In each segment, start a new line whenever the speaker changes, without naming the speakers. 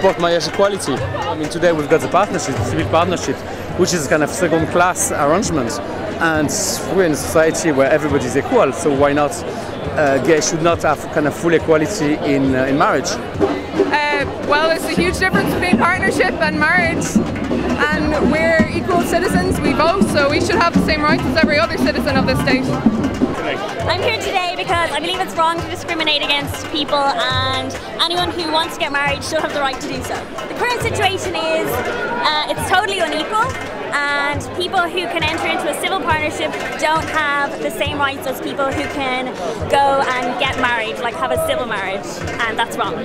support marriage equality. I mean, today we've got the partnership, the civil partnership, which is a kind of second-class arrangement. And we're in a society where everybody is equal, so why not? Gays should not have kind of full equality in marriage.
Well, there's a huge difference between partnership and marriage, and we're equal citizens, we vote, so we should have the same rights as every other citizen of this state.
I'm here today because I believe it's wrong to discriminate against people, and anyone who wants to get married should have the right to do so. The current situation is it's totally unequal, and people who can enter into a civil partnership don't have the same rights as people who can go and get married, like have a civil marriage, and that's wrong.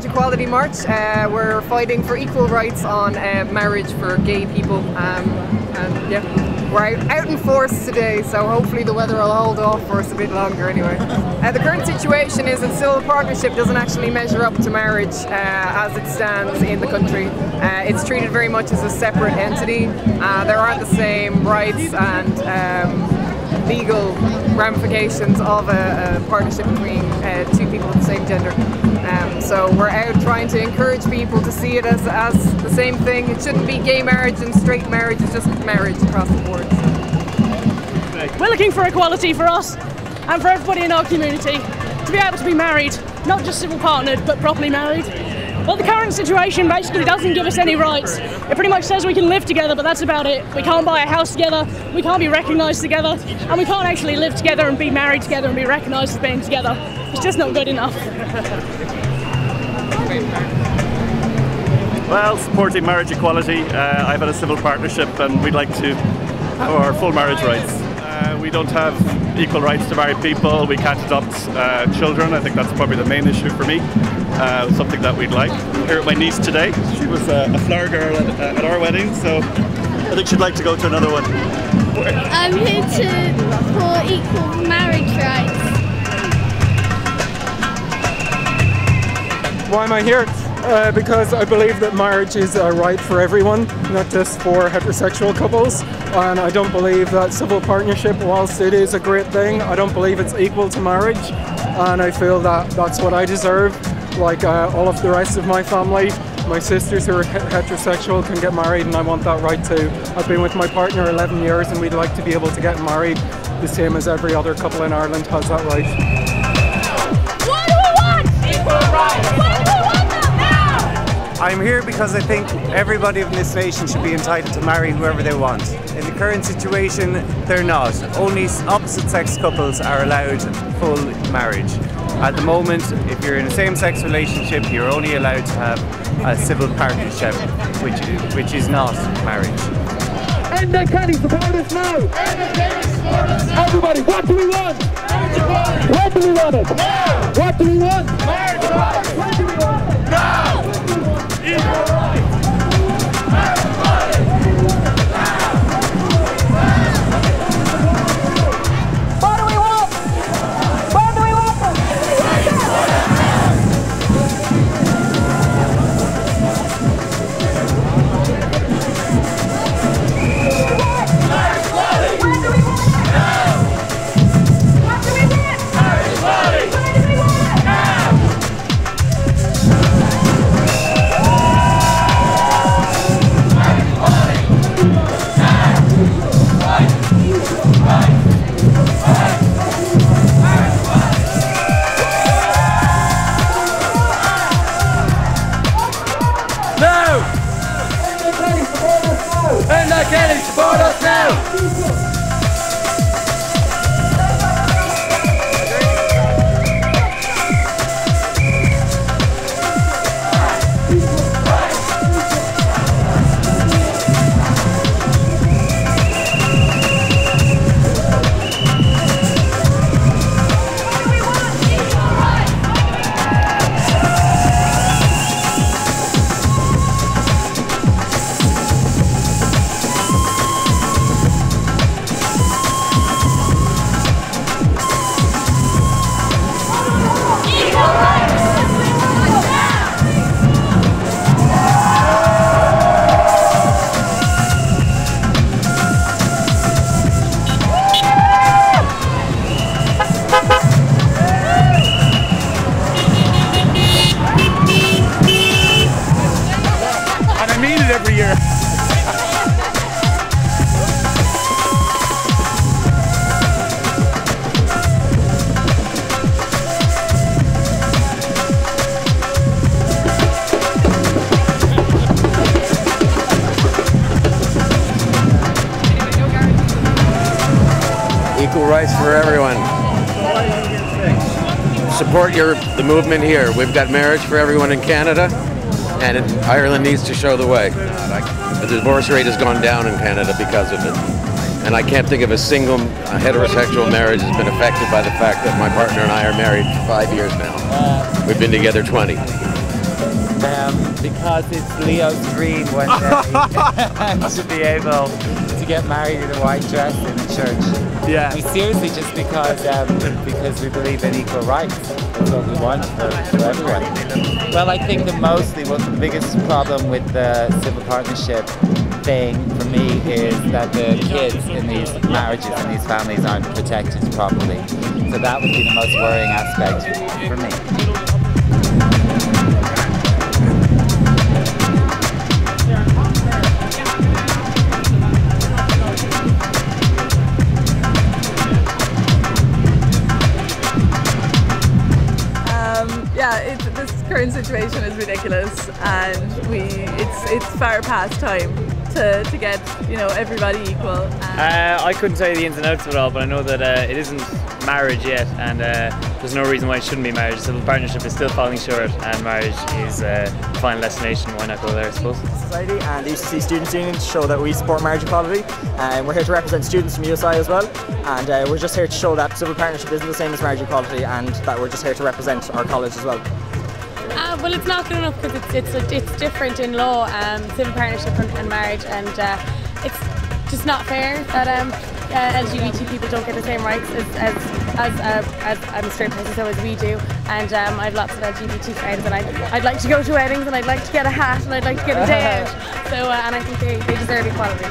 Equality March. We're fighting for equal rights on marriage for gay people, and yeah, we're out in force today, so hopefully the weather will hold off for us a bit longer anyway. The current situation is that civil partnership doesn't actually measure up to marriage as it stands in the country. It's treated very much as a separate entity. There aren't the same rights and legal ramifications of a partnership between two people of the same gender. So we're out trying to encourage people to see it as the same thing. It shouldn't be gay marriage and straight marriage, it's just marriage across the board.
We're looking for equality for us and for everybody in our community to be able to be married, not just civil partnered, but properly married. Well, the current situation basically doesn't give us any rights. It pretty much says we can live together, but that's about it. We can't buy a house together, we can't be recognised together, and we can't actually live together and be married together and be recognised as being together. It's just not good enough.
Well, supporting marriage equality. I've had a civil partnership and we'd like to have our full marriage rights. We don't have equal rights to married people. We can't adopt children. I think that's probably the main issue for me. Something that we'd like. Here at my niece today. She was a flower girl at our wedding, so I think she'd like to go to another one.
I'm here for equal marriage rights.
Why am I here? Because I believe that marriage is a right for everyone, not just for heterosexual couples. And I don't believe that civil partnership, whilst it is a great thing, I don't believe it's equal to marriage. And I feel that that's what I deserve, like all of the rest of my family. My sisters who are heterosexual can get married, and I want that right too. I've been with my partner 11 years and we'd like to be able to get married the same as every other couple in Ireland has that right.
What do we want? Equal rights! What do we want them now?
I'm here because I think everybody in this nation should be entitled to marry whoever they want. In the current situation, they're not. Only opposite-sex couples are allowed full marriage. At the moment, if you're in a same-sex relationship, you're only allowed to have a civil partnership, which is not marriage.
End the TENI, support us now! End the TENI, support us now! Everybody, what do we want? Marriage equality! When do we want it? Now! What do we want? Marriage equality! When do we want it? Now! Equal rights! Marriage equality! Now! What do we want? When do we want it? McCarthy, support us now!
Every year.
Equal rights for everyone. Support the movement here. We've got marriage for everyone in Canada. And Ireland needs to show the way. The divorce rate has gone down in Canada because of it. And I can't think of a single heterosexual marriage that's been affected by the fact that my partner and I are married for 5 years now. We've been together 20.
Because it's Leo's dream one day to be able to get married in a white dress in a church.
Yeah.
Seriously, just because we believe in equal rights. That's what we want for everyone. Well, I think that mostly the biggest problem with the civil partnership thing for me is that the kids in these marriages and these families aren't protected properly. So that would be the most worrying aspect for me.
Yeah, this current situation is ridiculous, and it's far past time to get everybody equal.
I couldn't tell you the ins and outs of it all, but I know that it isn't marriage yet, and there's no reason why it shouldn't be marriage. Civil partnership is still falling short, and marriage is the final destination. Why not go there, I suppose?
Society and the UCC Students' Union show that we support marriage equality, and we're here to represent students from USI as well, and we're just here to show that civil partnership isn't the same as marriage equality, and that we're just here to represent our college as well.
Well, it's not good enough because it's different in law, civil partnership and marriage, and it's just not fair that LGBT people don't get the same rights as a straight person, so as we do. And I have lots of LGBT friends, and I'd like to go to weddings, and I'd like to get a hat, and I'd like to get a day out. So and I think they deserve equality.